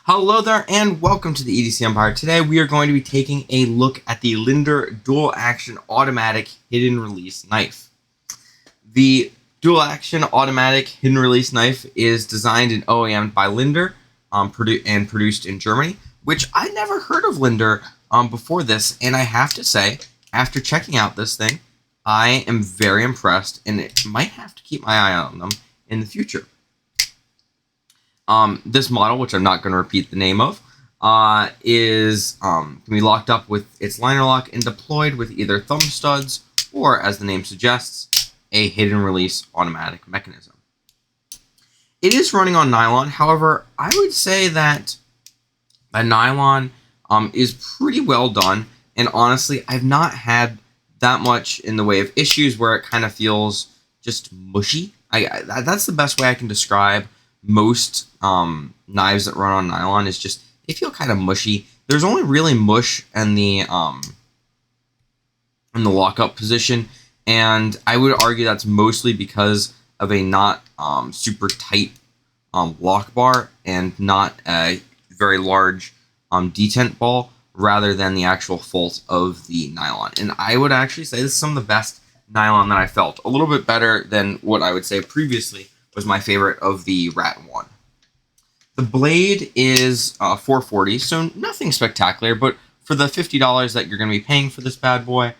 Hello there and welcome to the EDC Empire. Today we are going to be taking a look at the Linder dual action automatic hidden release knife. The dual action automatic hidden release knife is designed and OEM'd by Linder and produced in Germany, which I never heard of Linder before this, and I have to say, after checking out this thing, I am very impressed and it might have to keep my eye on them in the future. This model, which I'm not going to repeat the name of, can be locked up with its liner lock and deployed with either thumb studs or, as the name suggests, a hidden release automatic mechanism. It is running on nylon. However, I would say that the nylon is pretty well done, and honestly, I've not had that much in the way of issues where it kind of feels just mushy. That's the best way I can describe most knives that run on nylon. Is just they feel kind of mushy. There's only really mush in the lockup position, and I would argue that's mostly because of a not super tight lock bar and not a very large detent ball, rather than the actual fault of the nylon. And I would actually say this is some of the best nylon that I felt. A little bit better than what I would say previously was my favorite of the Rat 1. The blade is $440, so nothing spectacular, but for the $50 that you're going to be paying for this bad boy,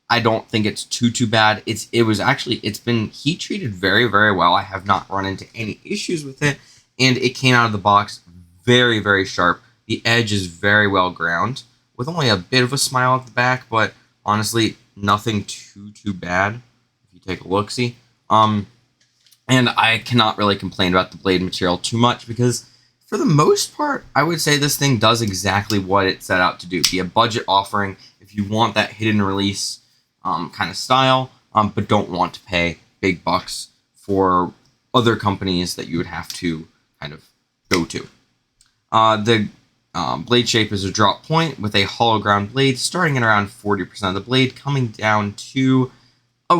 I don't think it's too bad. It's been heat treated very, very well. I have not run into any issues with it, and it came out of the box very, very sharp. The edge is very well ground, with only a bit of a smile at the back, but honestly, nothing too bad if you take a look-see. And I cannot really complain about the blade material too much because, for the most part, I would say this thing does exactly what it set out to do. Be a budget offering if you want that hidden release kind of style, but don't want to pay big bucks for other companies that you would have to kind of go to. The blade shape is a drop point with a hollow ground blade starting at around 40% of the blade, coming down to a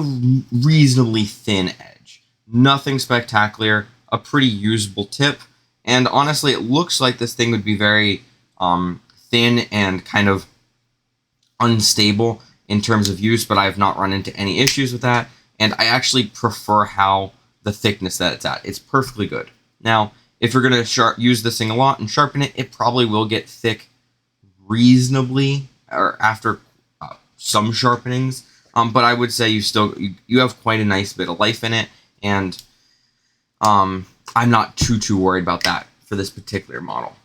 reasonably thin edge. Nothing spectacular, a pretty usable tip, and honestly, it looks like this thing would be very thin and kind of unstable in terms of use, but I have not run into any issues with that, and I actually prefer how the thickness that it's at. It's perfectly good. Now, if you're going to use this thing a lot and sharpen it, it probably will get thick reasonably, or after some sharpenings, but I would say you have quite a nice bit of life in it, and I'm not too worried about that for this particular model.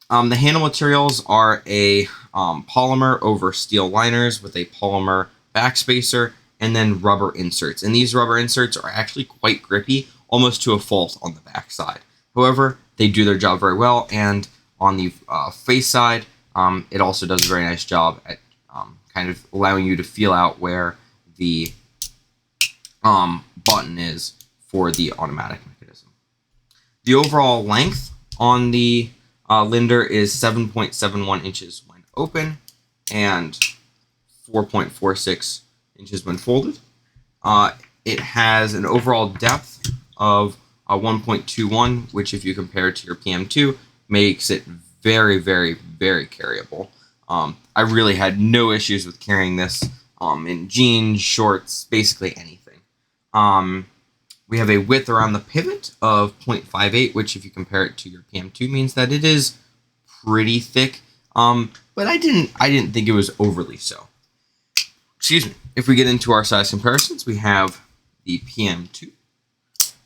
The handle materials are a polymer over steel liners with a polymer backspacer and then rubber inserts. And these rubber inserts are actually quite grippy, almost to a fault on the back side. However, they do their job very well, and on the face side, it also does a very nice job at kind of allowing you to feel out where the button is for the automatic mechanism. The overall length on the Linder is 7.71 inches when open and 4.46 inches when folded. It has an overall depth of 1.21, which if you compare it to your PM2, makes it very, very, very carryable. I really had no issues with carrying this in jeans, shorts, basically anything. We have a width around the pivot of 0.58, which if you compare it to your PM2 means that it is pretty thick, but I didn't think it was overly so. Excuse me. If we get into our size comparisons, we have the PM2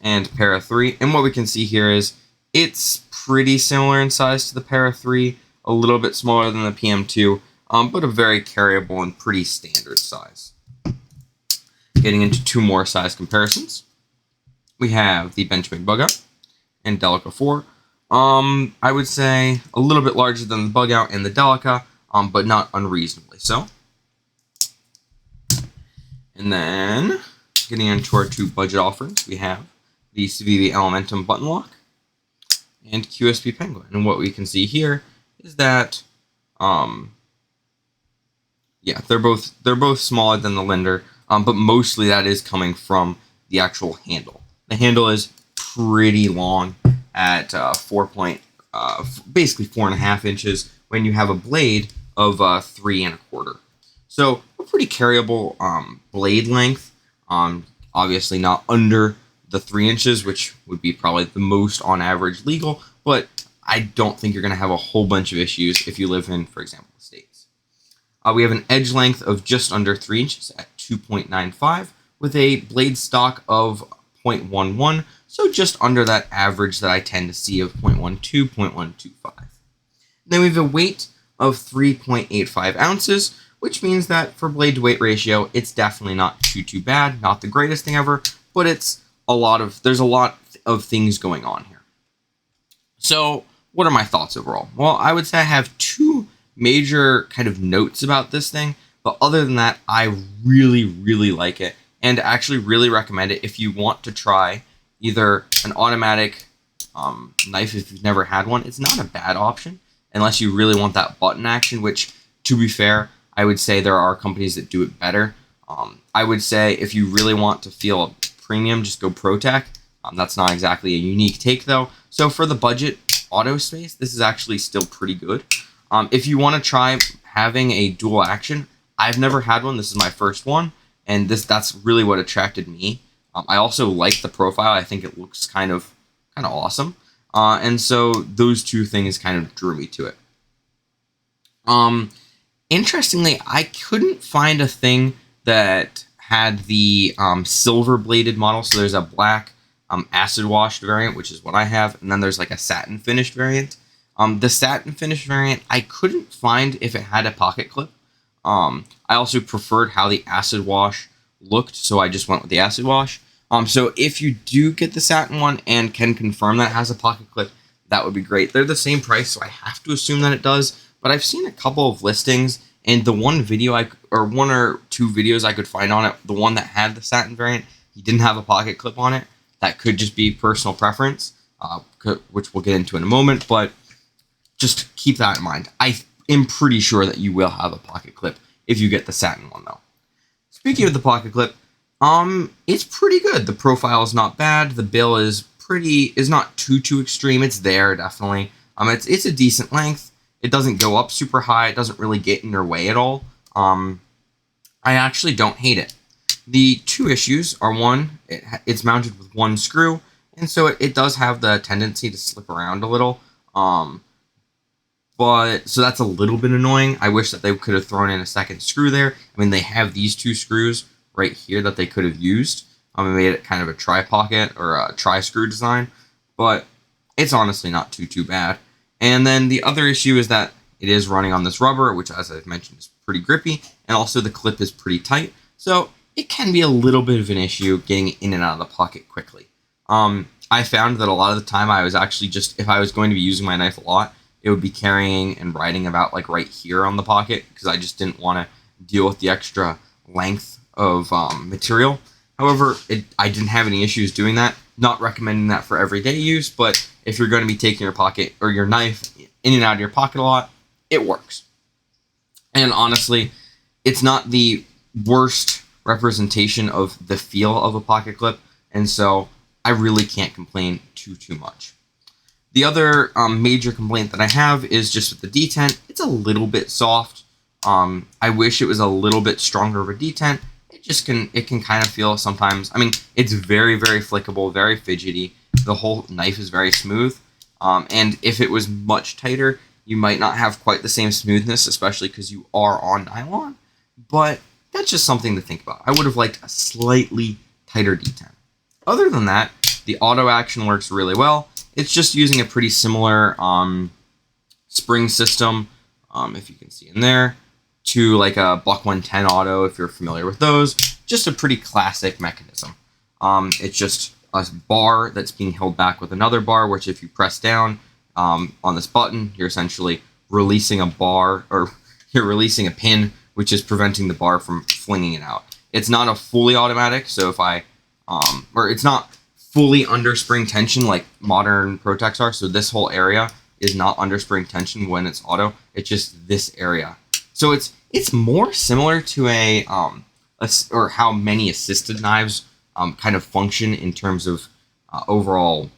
and Para 3, and what we can see here is it's pretty similar in size to the Para 3, a little bit smaller than the PM2, but a very carryable and pretty standard size. Getting into two more size comparisons. We have the Benchmade Bug Out and Delica 4. I would say a little bit larger than the Bug Out and the Delica, but not unreasonably so. And then, getting into our two budget offerings, we have the Civivi Elementum Button Lock and QSP Penguin. And what we can see here is that, they're both smaller than the Linder, but mostly that is coming from the actual handle. The handle is pretty long at 4.0 basically 4.5 inches when you have a blade of 3.25. So a pretty carryable blade length. Obviously not under the 3 inches, which would be probably the most on average legal, but I don't think you're going to have a whole bunch of issues if you live in, for example, the States. We have an edge length of just under 3 inches at 2.95 with a blade stock of 0.11, so just under that average that I tend to see of 0.12, 0.125. Then we have a weight of 3.85 ounces, which means that for blade to weight ratio, it's definitely not too bad, not the greatest thing ever, but there's a lot of things going on here. So what are my thoughts overall? Well, I would say I have two major kind of notes about this thing, but other than that, I really like it and actually really recommend it if you want to try either an automatic knife if you've never had one. It's not a bad option unless you really want that button action, which, to be fair, I would say there are companies that do it better. I would say if you really want to feel a premium, just go ProTech. That's not exactly a unique take though. So for the budget auto space, this is actually still pretty good. If you want to try having a dual action, I've never had one. This is my first one, and that's really what attracted me. I also like the profile. I think it looks kind of awesome. And so those two things kind of drew me to it. Interestingly, I couldn't find a thing that had the silver bladed model. So there's a black acid washed variant, which is what I have, and then there's like a satin finished variant. The satin finished variant, I couldn't find if it had a pocket clip. I also preferred how the acid wash looked, so I just went with the acid wash. So if you do get the satin one and can confirm that it has a pocket clip, that would be great. They're the same price, so I have to assume that it does. But I've seen a couple of listings, and the one or two videos I could find on it, the one that had the satin variant, he didn't have a pocket clip on it. That could just be personal preference, which we'll get into in a moment, but just keep that in mind. I am pretty sure that you will have a pocket clip if you get the satin one, though. Speaking of the pocket clip, it's pretty good. The profile is not bad. The bill is not too extreme. It's there, definitely. It's a decent length. It doesn't go up super high. It doesn't really get in your way at all. I actually don't hate it. The two issues are, one, it's mounted with one screw, and so it does have the tendency to slip around a little. But so that's a little bit annoying. I wish that they could have thrown in a second screw there. I mean, they have these two screws right here that they could have used. And made it kind of a tri-pocket or a tri-screw design, but it's honestly not too bad. And then the other issue is that it is running on this rubber, which, as I've mentioned, is pretty grippy, and also the clip is pretty tight. So it can be a little bit of an issue getting it in and out of the pocket quickly. I found that a lot of the time I was actually if I was going to be using my knife a lot, it would be carrying and writing about like right here on the pocket because I just didn't want to deal with the extra length of material. However, I didn't have any issues doing that. Not recommending that for everyday use, but if you're going to be taking your pocket or your knife in and out of your pocket a lot, it works. And honestly, it's not the worst representation of the feel of a pocket clip, and so I really can't complain too much. The other major complaint that I have is just with the detent. It's a little bit soft. I wish it was a little bit stronger of a detent. It can kind of feel sometimes. I mean, it's very flickable, very fidgety. The whole knife is very smooth. And if it was much tighter, you might not have quite the same smoothness, especially because you are on nylon. But that's just something to think about. I would have liked a slightly tighter detent. Other than that, the auto action works really well. It's just using a pretty similar spring system, if you can see in there, to like a Buck 110 auto, if you're familiar with those. Just a pretty classic mechanism. It's just a bar that's being held back with another bar, which if you press down on this button, you're essentially releasing a bar, or you're releasing a pin, which is preventing the bar from flinging it out. It's not a fully automatic, so if or it's not fully under spring tension like modern ProTechs are, so this whole area is not under spring tension when it's auto. It's just this area. So it's more similar to or how many assisted knives kind of function in terms of overall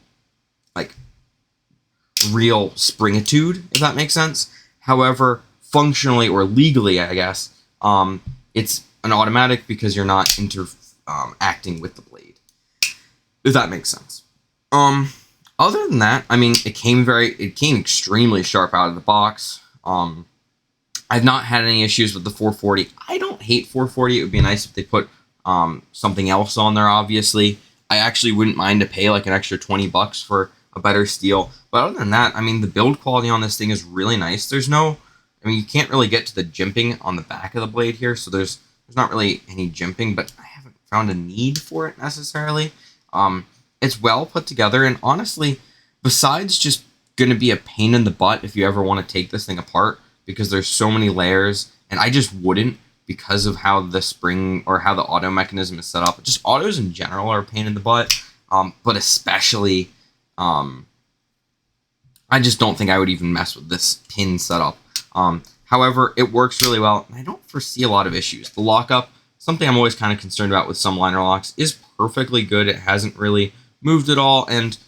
like real springitude, if that makes sense. However, functionally or legally, I guess, it's an automatic because you're not acting with the blade, if that makes sense. Other than that, I mean, it came extremely sharp out of the box. I've not had any issues with the 440. I don't hate 440. It would be nice if they put something else on there, obviously. I actually wouldn't mind to pay like an extra $20 for a better steel. But other than that, I mean, the build quality on this thing is really nice. You can't really get to the jimping on the back of the blade here, so there's not really any jimping, but I haven't found a need for it necessarily. It's well put together, and honestly, besides just going to be a pain in the butt if you ever want to take this thing apart, because there's so many layers, and I just wouldn't because of how the spring or how the auto mechanism is set up. Just autos in general are a pain in the butt, but especially, I just don't think I would even mess with this pin setup. However, it works really well, and I don't foresee a lot of issues. The lockup, something I'm always kind of concerned about with some liner locks, is perfectly good. It hasn't really moved at all, and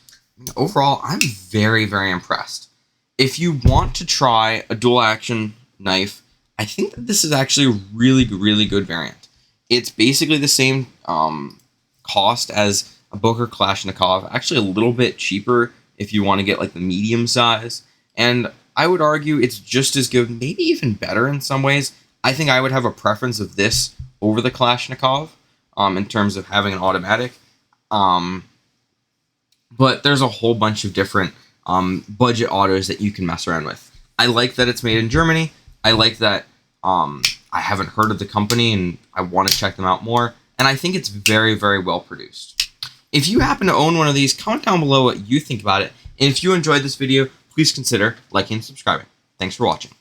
overall, I'm very, very impressed. If you want to try a dual action knife, I think that this is actually a really, really good variant. It's basically the same cost as a Booker Kalashnikov, actually a little bit cheaper if you want to get like the medium size, and I would argue it's just as good, maybe even better in some ways. I think I would have a preference of this over the Kalashnikov in terms of having an automatic. But there's a whole bunch of different budget autos that you can mess around with. I like that it's made in Germany. I like that I haven't heard of the company and I want to check them out more. And I think it's very, very well produced. If you happen to own one of these, comment down below what you think about it. And if you enjoyed this video, please consider liking and subscribing. Thanks for watching.